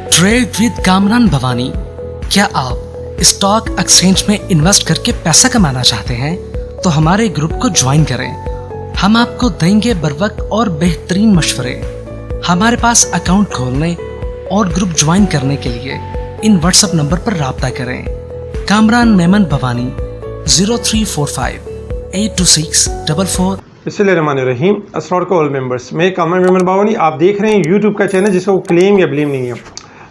Trade with Kamran Bhavani. क्या आप stock exchange में इन्वेस्ट करके पैसा कमाना चाहते हैं तो हमारे ग्रुप को ज्वाइन करें। हम आपको देंगे बर वक्त और बेहतरीन मशवरे। हमारे पास अकाउंट खोलने और ग्रुप ज्वाइन करने के लिए इन व्हाट्सएप नंबर पर राब्ता करें। कामरान मेमन भवानी 0345 82644। बिस्मिल्लाहिर्रहमानिर्रहीम। अस्सलाम वालेकुम ऑल मेंबर्स। मैं कामरान मेमन भवानी, आप देख रहे हैं यूट्यूब का चैनल जिसको क्लेम या ब्लेम नहीं है।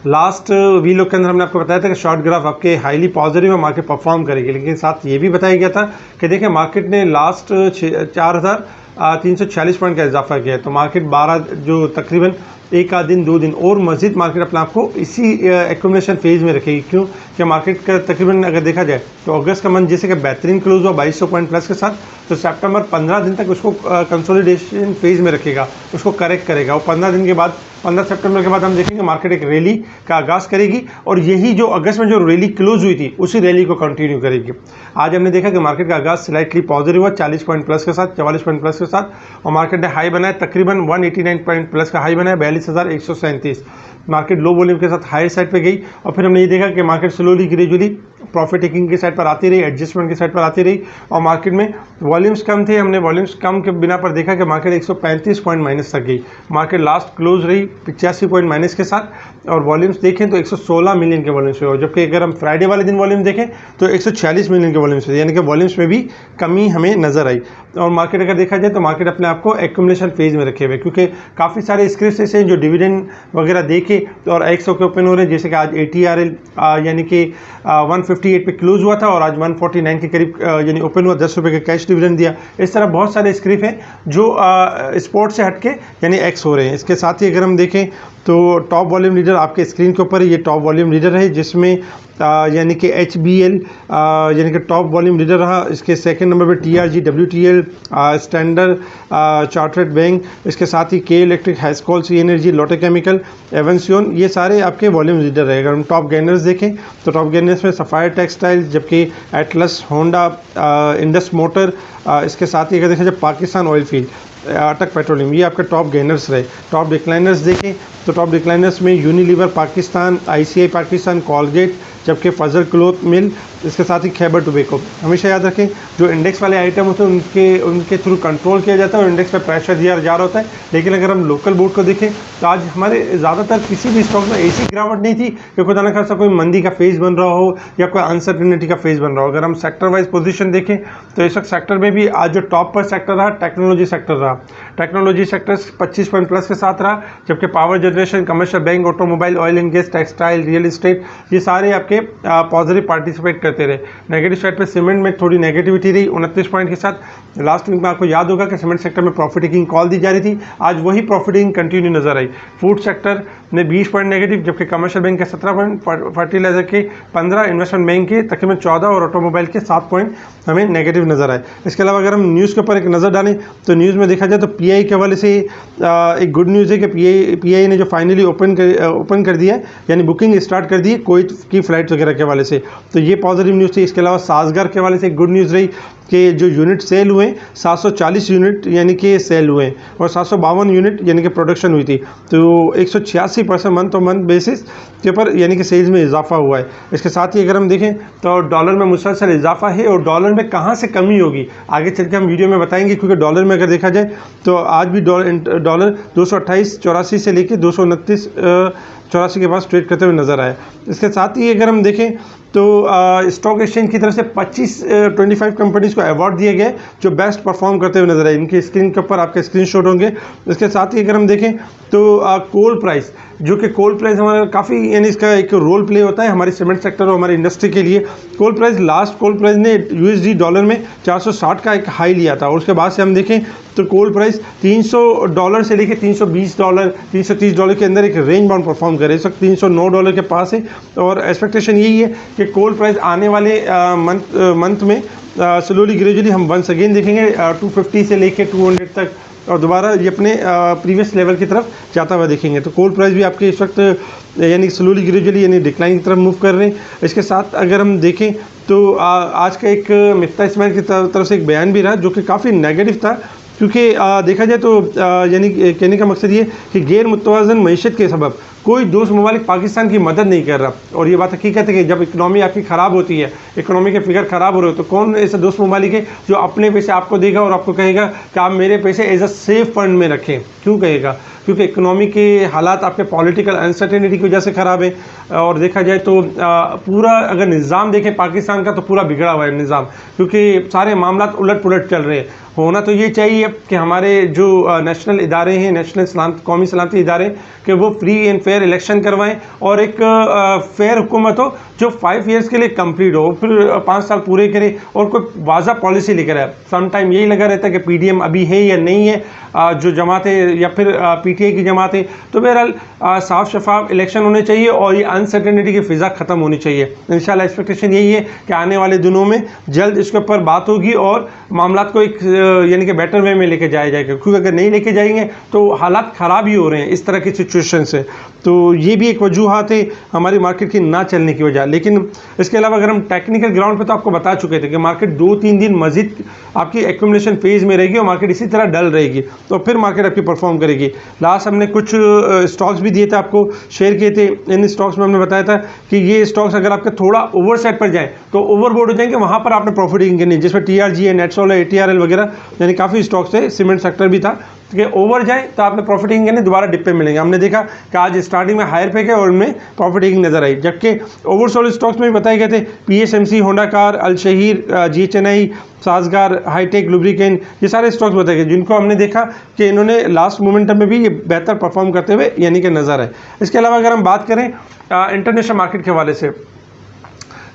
लास्ट वीलॉग के अंदर हमने आपको बताया था कि शॉर्ट ग्राफ आपके हाईली पॉजिटिव है, मार्केट परफॉर्म करेगी, लेकिन साथ ये भी बताया गया था कि देखिए मार्केट ने लास्ट 4346 पॉइंट का इजाफा किया है। तो मार्केट 12 जो तकरीबन एक आध दिन 2 दिन और मज़ीद मार्केट अपने आप को इसी एक्यूमुलेशन फेज़ में रखेगी। क्यों कि मार्केट का तकरीबन अगर देखा जाए तो अगस्त का मंथ जैसे कि बेहतरीन क्लोज हुआ 2200 पॉइंट प्लस के साथ, तो सितंबर 15 दिन तक उसको कंसोलिडेशन फेज़ में रखेगा, उसको करेक्ट करेगा। और 15 दिन के बाद 15 सितंबर के बाद हम देखेंगे मार्केट एक रैली का आगाज़ करेगी और यही जो अगस्त में जो रैली क्लोज हुई थी उसी रैली को कंटिन्यू करेगी। आज हमने देखा कि मार्केट का आगाज़ स्लाइटली पॉजिटिव हुआ 40 पॉइंट प्लस के साथ, 44 पॉइंट प्लस के साथ, और मार्केट ने हाई बनाया तकरीबन 189 पॉइंट प्लस का हाई बनाया 42,137। मार्केट लो वॉल्यूम के साथ हाई साइड पे गई और फिर हमने ये देखा कि market slowly gradually profit taking की साइड पर आती रही, एडजस्टमेंट की साइड पर आती रही, और मार्केट में वॉल्यूम्स कम थे। हमने वॉल्यूम्स कम के बिना पर देखा कि मार्केट 135 पॉइंट माइनस तक गई। मार्केट लास्ट क्लोज रही 85 पॉइंट माइनस के साथ, और वॉल्यूम्स देखें तो 116 मिलियन के वॉल्यूम्स हुए, जबकि अगर हम फ्राइडे वाले दिन वॉल्यूम देखें तो 146 मिलियन के वॉल्यूम्स हुए, यानी कि वॉल्यूम्स में भी कमी हमें नजर आई। और मार्केट अगर देखा जाए तो मार्केट अपने आप को एक्यूमुलेशन फेज में रखे हुए, क्योंकि काफ़ी सारे स्क्रिप्ट ऐसे हैं जो डिविडेंड वगैरह देके और 100 के ओपन हो रहे हैं, जैसे कि आज ATRL यानी कि 158 पे क्लोज हुआ था और आज 149 के करीब यानी ओपन हुआ, 10 रुपये का कैश डिविडेंड दिया। इस तरह बहुत सारे स्क्रिप्ट हैं जो स्पोर्ट से हटके यानी एक्स हो रहे हैं। इसके साथ ही अगर हम देखें तो टॉप वॉल्यूम लीडर आपके स्क्रीन के ऊपर ये टॉप वॉल्यूम लीडर है, जिसमें यानी कि HBL यानी कि टॉप वॉल्यूम लीडर रहा। इसके सेकंड नंबर पे TRG, WTL, standard chartered bank, इसके साथ ही के इलेक्ट्रिक, हैस्कॉल, सी एनर्जी, लोटे केमिकल, एवेंसियन, ये सारे आपके वॉल्यूम लीडर रहे। अगर हम टॉप गेनर्स देखें तो टॉप गेनर्स में सफ़ायर टेक्सटाइल्स, जबकि एटलस, होंडा, इंडस मोटर, इसके साथ ही अगर देखा जाए पाकिस्तान ऑयल फील्ड, अटक पेट्रोलियम, ये आपके टॉप गेनर्स रहे। टॉप डिक्लाइनर्स देखें तो टॉप डिक्लाइनर्स में Unilever Pakistan, ICI Pakistan, Colgate, जबकि फजल क्लोथ मिल, इसके साथ ही खैबर टोबैको। हमेशा याद रखें जो इंडेक्स वाले आइटम होते हैं उनके थ्रू कंट्रोल किया जाता है और इंडेक्स पर प्रेशर दिया जा रहा होता है। लेकिन अगर हम लोकल बोर्ड को देखें तो आज हमारे ज़्यादातर किसी भी स्टॉक में ऐसी गिरावट नहीं थी कि खुदा न खासा कोई मंदी का फेज़ बन रहा हो या कोई अनसर्टेनिटी का फेज़ बन रहा हो। अगर हम सेक्टर वाइज पोजीशन देखें तो इस वक्त सेक्टर में भी आज जो टॉप पर सेक्टर रहा टेक्नोलॉजी सेक्टर रहा। टेक्नोलॉजी सेक्टर 25 पॉइंट प्लस के साथ रहा, जबकि power generation, commercial bank, automobile, oil and gas, textile, real estate, ये सारे आपके पॉजिटिव पार्टिसिपेट करते रहे। नेगेटिव साइड पे सीमेंट में थोड़ी नेगेटिविटी रही 29 पॉइंट के साथ। लास्ट वीक में आपको याद होगा कि सीमेंट सेक्टर में प्रॉफिट टेकिंग कॉल दी जा रही थी, आज वही प्रॉफिट टेकिंग कंटिन्यू नजर आई। फूड सेक्टर में 20 पॉइंट नेगेटिव, जबकि कमर्शियल बैंक के 17 पॉइंट, फर्टिलाइजर के 15, इन्वेस्टमेंट बैंक के तकरीबन 14 और ऑटोमोबाइल के 7 पॉइंट हमें नेगेटिव नजर आए। इसके अलावा अगर हम न्यूज़ के ऊपर एक नज़र डालें तो न्यूज़ में देखा जाए तो PI के हवाले से एक गुड न्यूज़ है कि PI ने जो फाइनली ओपन कर दिया है, यानी बुकिंग स्टार्ट कर दी है कोविड की फ़्लाइट वगैरह के हवाले से, तो ये पॉजिटिव न्यूज़ थी। इसके अलावा साजगार के हवाले से एक गुड न्यूज़ रही कि जो यूनिट सेल हुए 740 यूनिट यानी कि सेल हुए और 752 यूनिट यानी कि प्रोडक्शन हुई थी, तो 186% मंथ ऑन मंथ बेसिस के ऊपर यानी कि सेल्स में इजाफा हुआ है। इसके साथ ही अगर हम देखें तो डॉलर में मुसलसल इजाफा है, और डॉलर में कहाँ से कमी होगी आगे चल के हम वीडियो में बताएंगे, क्योंकि डॉलर में अगर देखा जाए तो आज भी डॉलर 228.84 से लेकर 229.84 के पास ट्रेड करते हुए नजर आया। इसके साथ ही अगर हम देखें तो स्टॉक एक्सचेंज की तरफ से 25 कंपनीज़ को अवार्ड दिए गए जो बेस्ट परफॉर्म करते हुए नजर आए। इनकी स्क्रीन के ऊपर आपके स्क्रीनशॉट होंगे। इसके साथ ही अगर हम देखें तो कोल प्राइस, जो कि कोल प्राइस हमारा काफ़ी यानी इसका एक रोल प्ले होता है हमारे सीमेंट सेक्टर और हमारी इंडस्ट्री के लिए। कोल प्राइस लास्ट कोल प्राइस ने USD डॉलर में 460 का एक हाई लिया था, और उसके बाद से हम देखें तो कोल प्राइस $300 से लेकर $320, $330 के अंदर एक रेंज बाउंड परफॉर्म करे। इस वक्त $309 के पास है, और एक्सपेक्टेशन यही है कि कोल प्राइस आने वाले मंथ में स्लोली ग्रेजुअली हम वंस अगेन देखेंगे 250 से लेकर 200 तक, और दोबारा ये अपने प्रीवियस लेवल की तरफ जाता हुआ देखेंगे। तो कोल प्राइस भी आपके इस वक्त यानी स्लोली ग्रेजुअली यानी डिक्लाइन की तरफ मूव कर रहे हैं। इसके साथ अगर हम देखें तो आज का एक मिफ्ता इस्माइल की तरफ से एक बयान भी रहा जो कि काफ़ी नेगेटिव था, क्योंकि देखा जाए तो यानी कहने का मकसद ये कि गैर मुतवाज़न मईशत के सबब कोई दोस्त ममालिक पाकिस्तान की मदद नहीं कर रहा। और ये बात हकीकत है कि जब इकनॉमी आपकी ख़राब होती है, इकनॉमी के फिगर ख़राब हो रहे हो, तो कौन ऐसा दोस्त ममालिक है जो अपने पैसे आपको देगा और आपको कहेगा कि आप मेरे पैसे एज अ सेफ फंड में रखें? क्यों कहेगा? क्योंकि इकनॉमी के हालात आपके पॉलिटिकल अनसर्टेनिटी की वजह से ख़राब है। और देखा जाए तो पूरा अगर निज़ाम देखें पाकिस्तान का, तो पूरा बिगड़ा हुआ है निज़ाम, क्योंकि सारे मामला उलट पुलट चल रहे हैं। होना तो ये चाहिए कि हमारे जो नेशनल इदारे हैं, नेशनल कौमी सलामती इदारे, कि वो फ्री एंड फेयर इलेक्शन करवाएं और एक फेयर हुकूमत हो जो 5 ईयर्स के लिए कंप्लीट हो, फिर 5 साल पूरे करे और कोई वाज़ा पॉलिसी लेकर आए। सम टाइम यही लगा रहता है कि पीडीएम अभी है या नहीं है, जो जमातें या फिर पीटीआई की जमातें। तो बहरहाल साफ शफाफ इलेक्शन होने चाहिए और ये अनसर्टेनिटी की फ़िज़ा ख़त्म होनी चाहिए। इंशाल्लाह एक्सपेक्टेशन यही है कि आने वाले दिनों में जल्द इसके ऊपर बात होगी और मामला को एक यानी कि बेटर वे में लेके जाया जाएगा, क्योंकि अगर नहीं लेके जाएंगे तो हालात ख़राब ही हो रहे हैं इस तरह की सिचुएशन से। तो ये भी एक वजूहत है हमारी मार्केट की ना चलने की वजह। लेकिन इसके अलावा अगर हम टेक्निकल ग्राउंड पे तो आपको बता चुके थे कि मार्केट 2-3 दिन मजीद आपकी एक्यूमुलेशन फेज़ में रहेगी और मार्केट इसी तरह डल रहेगी, तो फिर मार्केट आपकी परफॉर्म करेगी। लास्ट हमने कुछ स्टॉक्स भी दिए थे, आपको शेयर किए थे। इन स्टॉक्स में हमने बताया था कि ये स्टॉक्स अगर आपके थोड़ा ओवर साइड पर जाएँ तो ओवरबोर्ड हो जाएंगे, वहाँ पर आपने प्रॉफिटिंग करनी, जिसमें TRG है, नेटसोल है, ATRL वगैरह, यानी काफ़ी स्टॉक्स है, सीमेंट सेक्टर भी था कि ओवर जाए तो आपने प्रॉफिटिंग करने, दोबारा डिप पे मिलेंगे। हमने देखा कि आज स्टार्टिंग में हायर पे गए और उनमें प्रॉफिटिंग नजर आई, जबकि ओवरसोल्ड स्टॉक्स में भी बताए गए थे PSMC, होंडा कार, अल शहीर, GHNI, साजगार, हाईटेक, लुब्रिकेंट, ये सारे स्टॉक्स बताए गए जिनको हमने देखा कि इन्होंने लास्ट मोमेंटम में भी ये बेहतर परफॉर्म करते हुए यानी कि नजर आए। इसके अलावा अगर हम बात करें इंटरनेशनल मार्केट के हवाले से,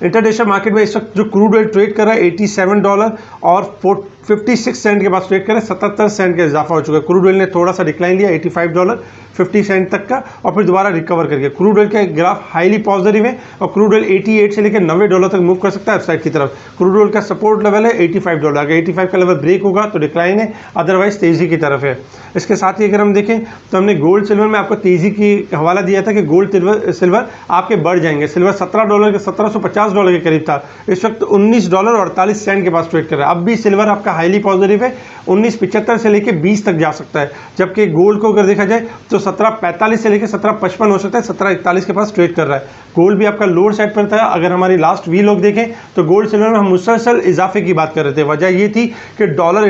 इंटरनेशनल मार्केट में इस वक्त जो क्रूड ऑयल ट्रेड कर रहा है $87 और 56 सेंट के बाद ट्रेड कर रहे हैं, 77 सेंट का इजाफा हो चुका है। क्रूड ऑयल ने थोड़ा सा डिक्लाइन लिया $85.50 तक का और फिर दोबारा रिकवर करके क्रूड ऑयल का ग्राफ हाईली पॉजिटिव है और क्रूड ऑयल 88 से लेकर $90 तक मूव कर सकता है अपसाइड की तरफ। क्रूड ऑयल का सपोर्ट लेवल है $85। अगर 85 का लेवल ब्रेक होगा तो डिक्लाइन है, अदरवाइज तेजी की तरफ है। इसके साथ ही अगर हम देखें तो हमने गोल्ड सिल्वर में आपको तेजी की हवाला दिया था कि गोल्ड सिल्वर आपके बढ़ जाएंगे। सिल्वर $17 के $1750 के करीब था, इस वक्त $19.48 के पास ट्रेड कर रहा है। अब भी सिल्वर आपका हाईली पॉजिटिव है, 1975 से लेके 20 तक जा सकता है, जबकि गोल्ड को अगर देखा जाए तो 1745 से लेकर 1755 हो सकता है, 1741 के पास ट्रेड कर रहा है। गोल्ड भी आपका लोअर साइड पर था। अगर हमारी लास्ट वी लोग देखें तो गोल्ड सिल्वर में हम मुसलसल इजाफे की बात कर रहे थे। वजह ये थी कि डॉलर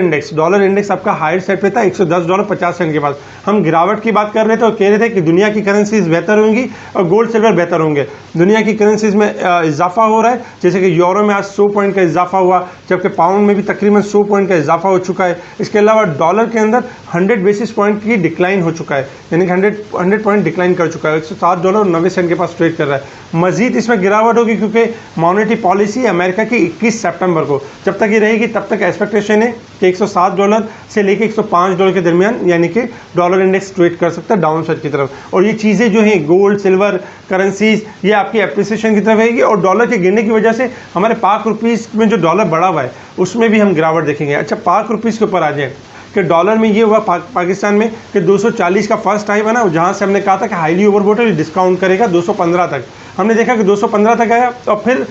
इंडेक्स आपका हायर साइड पे था $110.50 के पास। हम गिरावट की बात कर रहे थे और कह रहे थे कि दुनिया की करेंसीज बेहतर होंगी और गोल्ड सिल्वर बेहतर होंगे। दुनिया की करेंसीज में इजाफा हो रहा है, जैसे कि यूरो में आज 100 पॉइंट का इजाफा हुआ, जबकि पाउंड में भी तकरीबन 100 पॉइंट का इजाफा हो चुका है। इसके अलावा डॉलर के अंदर 100 बेसिस पॉइंट की डिक्लाइन हो चुका है, यानी कि 100 पॉइंट डिक्लाइन कर चुका है, $107.90 के पास ट्रेड कर रहा है। मजीद इसमें गिरावट होगी क्योंकि मॉनेटरी पॉलिसी अमेरिका की 21 सितंबर को, जब तक ये रहेगी तब तक एक्सपेक्टेशन है कि $107 से लेकर $105 के दरमियान यानी कि डॉलर इंडेक्स ट्रेड कर सकता है डाउन साइड की तरफ। और ये चीज़ें जो हैं गोल्ड सिल्वर करेंसीज ये आपकी एप्रिसिएशन की तरफ रहेगी और डॉलर के गिरने की वजह से हमारे पाक रुपीज़ में जो डॉलर बढ़ा हुआ है उसमें भी हम गिरावट देखेंगे। अच्छा, पाक रुपीज़ के ऊपर आ जाए कि डॉलर में ये हुआ पाकिस्तान में कि 240 का फर्स्ट हाई बना, जहाँ से हमने कहा था कि हाईली ओवरबोट डिस्काउंट करेगा 215 तक। हमने देखा कि 215 तक आया और फिर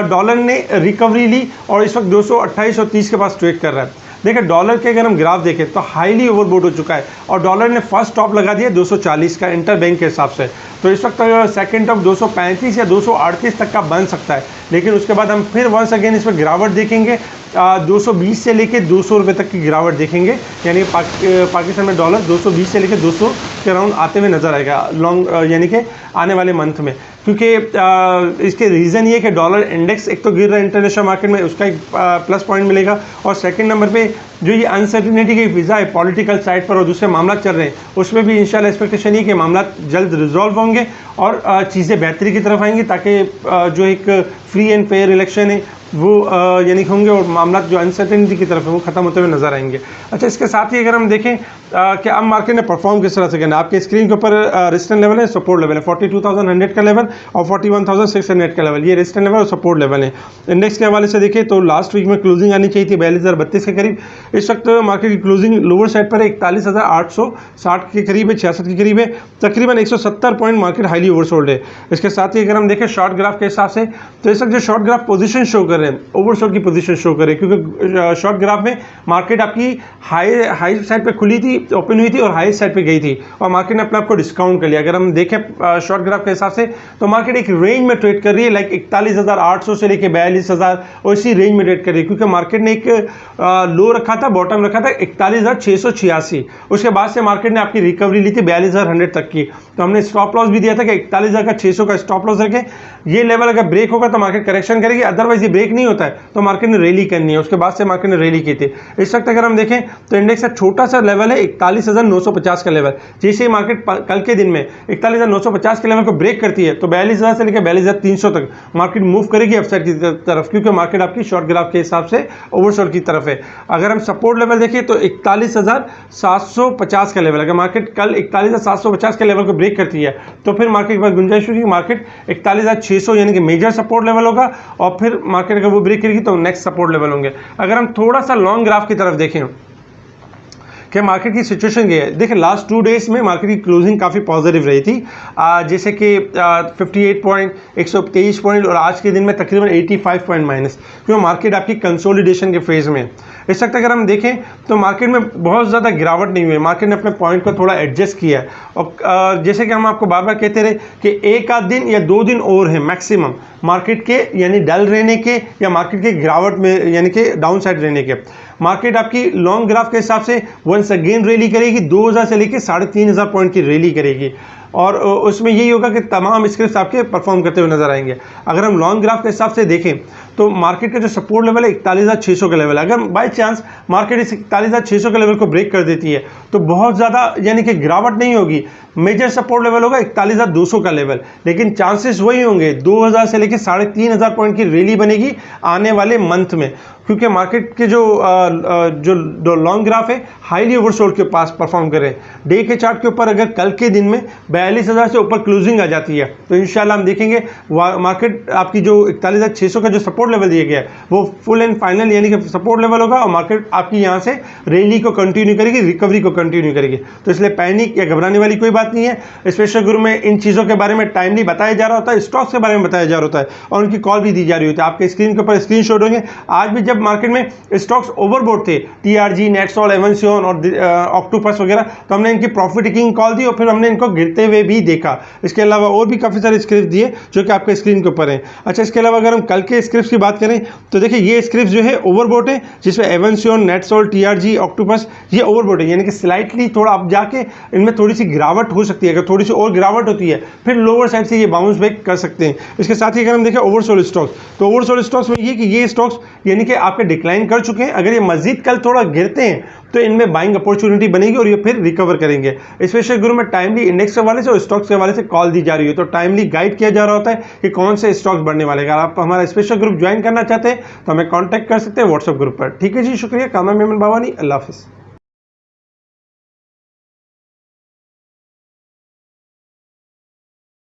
डॉलर ने रिकवरी ली और इस वक्त 228 और 30 के पास ट्रेड कर रहा है। देखिए डॉलर के अगर हम ग्राफ देखें तो हाईली ओवरबोट हो चुका है और डॉलर ने फर्स्ट टॉप लगा दिया 240 का इंटर बैंक के हिसाब से। तो इस वक्त सेकंड टॉप 235 या 238 तक का बन सकता है, लेकिन उसके बाद हम फिर वंस अगेन इसमें गिरावट देखेंगे 220 से लेके 200 रुपये तक की गिरावट देखेंगे, यानी पाकिस्तान में डॉलर 220 से लेके 200 के राउंड आते हुए नजर आएगा लॉन्ग यानी कि आने वाले मंथ में। क्योंकि इसके रीज़न ये कि डॉलर इंडेक्स एक तो गिर रहा है इंटरनेशनल मार्केट में, उसका एक प्लस पॉइंट मिलेगा और सेकंड नंबर पे जो ये अनसर्टिनिटी की फिजा है पॉलिटिकल साइड पर और दूसरे मामला चल रहे हैं उसमें भी इंशाल्लाह एक्सपेक्टेशन है कि मामला जल्द रिजॉल्व होंगे और चीज़ें बेहतरी की तरफ आएंगी, ताकि जो एक फ्री एंड फेयर इलेक्शन है वो यानी होंगे और मामला जो अनसर्टेनिटी की तरफ है वो ख़त्म होते हुए नजर आएंगे। अच्छा, इसके साथ ही अगर हम देखें कि अब मार्केट ने परफॉर्म किस तरह से करना है, आपके स्क्रीन के ऊपर रेजिस्टेंस लेवल है, सपोर्ट लेवल है 42,100 का लेवल और 41,600 का लेवल, ये रेजिस्टेंस लेवल और सपोर्ट लेवल है। इंडेक्स के हवाले से देखें तो लास्ट वीक में क्लोजिंग आनी चाहिए थी 42,032 के करीब। इस वक्त मार्केट की क्लोजिंग लोअर साइड पर 41,860 के करीब है, 66 के करीब है, तकरीबन 170 पॉइंट मार्केट हाईली ओवरसोल्ड है। इसके साथ ही अगर हम देखें शॉर्ट ग्राफ के हिसाब से तो इस वक्त जो शॉर्ट ग्राफ पोजीशन शो कर रहे हैं ओवरसोल्ड की पोजीशन शो कर रहे हैं, क्योंकि शॉर्ट ग्राफ में मार्केट आपकी हाई साइड पे खुली थी ओपन हुई थी और हाई साइड पे गई थी और मार्केट ने अपने आप को डिस्काउंट कर लिया। अगर हम देखें शॉर्ट ग्राफ के हिसाब से तो मार्केट एक रेंज में ट्रेड कर रही है, लाइक 41,800 से लेके 42,000 और इसी रेंज में ट्रेड कर रही है, क्योंकि मार्केट ने एक लो रखा था, बॉटम रखा था 41,686। उसके बाद से मार्केट ने आपकी रिकवरी ली थी 42,100 तक की। तो हमने स्टॉप लॉस भी दिया था कि 41,600 का स्टॉप लॉस रखें, ये लेवल अगर ब्रेक होगा तो मार्केट करेक्शन करेगी, अदरवाइज ये ब्रेक नहीं होता है तो मार्केट ने रैली करनी है। उसके बाद से मार्केट ने रैली की थी। इस वक्त अगर हम देखें तो इंडेक्स का छोटा सा लेवल है 41,950 का लेवल। जैसे ही मार्केट कल के दिन में 41,950 के लेवल को ब्रेक करती है तो 42,000 से लेकर 42,300 तक मार्केट मूव करेगी अपसाइड की तरफ, क्योंकि मार्केट आपकी शॉर्ट ग्राफ के हिसाब से ओवरसोल्ड की तरफ है। अगर हम सपोर्ट लेवल देखें तो 41,750 का लेवल, अगर मार्केट कल 41,750 के लेवल को ब्रेक करती है तो फिर मार्केट के पास गुंजाइश होगी, मार्केट 41,600 यानी कि मेजर सपोर्ट लेवल होगा और फिर मार्केट अगर वो ब्रेक करेगी तो नेक्स्ट सपोर्ट लेवल होंगे। अगर हम थोड़ा सा लॉन्ग ग्राफ की तरफ देखें कि मार्केट की सिचुएशन क्या है, देखिए लास्ट 2 डेज में मार्केट की क्लोजिंग काफ़ी पॉजिटिव रही थी, जैसे कि 58 पॉइंट, 123 पॉइंट और आज के दिन में तकरीबन 85 पॉइंट माइनस, क्योंकि मार्केट आपकी कंसोलिडेशन के फेज में। इस वक्त अगर हम देखें तो मार्केट में बहुत ज़्यादा गिरावट नहीं हुई है, मार्केट ने अपने पॉइंट को थोड़ा एडजस्ट किया है और जैसे कि हम आपको बार बार कहते रहे कि एक आध दिन या 2 दिन और है मैक्सिमम मार्केट के, यानी डल रहने के या मार्केट के गिरावट में यानी कि डाउन साइड रहने के। मार्केट आपकी लॉन्ग ग्राफ के हिसाब से वंस अगेन रैली करेगी, 2000 से लेकर 3,500 पॉइंट की रैली करेगी और उसमें यही होगा कि तमाम स्क्रिप्ट आपके परफॉर्म करते हुए नजर आएंगे। अगर हम लॉन्ग ग्राफ के हिसाब से देखें तो मार्केट का जो सपोर्ट लेवल है 41,600 का लेवल है। अगर बाय चांस मार्केट इस 41,600 के लेवल को ब्रेक कर देती है तो बहुत ज़्यादा यानी कि गिरावट नहीं होगी, मेजर सपोर्ट लेवल होगा 41,200 का लेवल, लेकिन चांसेस वही होंगे 2000 से लेकर 3,500 पॉइंट की रैली बनेगी आने वाले मंथ में, क्योंकि मार्केट के जो लॉन्ग ग्राफ है हाईली ओवरसोल्ड के पास परफॉर्म करें। डे के चार्ट के ऊपर अगर कल के दिन में 42,000 से ऊपर क्लोजिंग आ जाती है तो इंशाल्लाह हम देखेंगे मार्केट आपकी जो 41,600 का जो सपोर्ट लेवल दिया गया है वो फुल एंड फाइनल यानी कि सपोर्ट लेवल होगा और मार्केट आपकी यहाँ से रैली को कंटिन्यू करेगी, रिकवरी को कंटिन्यू करेगी। तो इसलिए पैनिक या घबराने वाली कोई बात नहीं है। स्पेशल गुरु में इन चीज़ों के बारे में टाइमली बताया जा रहा होता है, स्टॉक्स के बारे में बताया जा रहा होता है और उनकी कॉल भी दी जा रही होती है। आपके स्क्रीन के ऊपर स्क्रीनशॉट होंगे। आज भी जब मार्केट में स्टॉक्स ओवरबोट थे, टीआरजी, नेटसोल, एवंसियन और ऑक्टोपस वगैरह, तो हमने इनकी प्रॉफिट टेकिंग कॉल दी और फिर हमने इनको गिरते हुए भी देखा। इसके अलावा और भी काफ़ी सारे स्क्रिप्ट दिए जो कि आपके स्क्रीन के ऊपर हैं। अच्छा, इसके अलावा अगर हम कल के स्क्रिप्ट की बात करें तो देखिए ये स्क्रिप्ट जो है ओवरबोट है, जिसमें एवंसियन, नेटसोल, टीआरजी, ऑक्टोपस ये ओवरबोट है, यानी कि स्लाइटली थोड़ा आप जाके इनमें थोड़ी सी गिरावट हो सकती है। अगर थोड़ी सी और गिरावट होती है फिर लोअर साइड से ये बाउंस बैक कर सकते हैं। इसके साथ ही अगर हम देखें ओवरसोल्ड स्टॉक्स, तो ओवरसोल्ड स्टॉक्स में ये कि ये स्टॉक्स यानी कि आपके डिक्लाइन कर चुके हैं, अगर ये मजीद कल थोड़ा गिरते हैं तो इनमें बाइंग अपॉर्चुनिटी बनेगी और ये फिर रिकवर करेंगे। स्पेशल गुरु में टाइमली इंडेक्स के हवाले से और स्टॉक्स के हवाले से कॉल दी जा रही है, तो टाइमली गाइड किया जा रहा होता है कि कौन से स्टॉक्स बढ़ने वाले हैं। अगर आप हमारा स्पेशल ग्रुप ज्वाइन करना चाहते हैं तो हमें कॉन्टैक्ट कर सकते हैं व्हाट्सएप ग्रुप पर। ठीक है जी, शुक्रिया। कामरान मेमन बावानी, अल्लाह हाफिज़।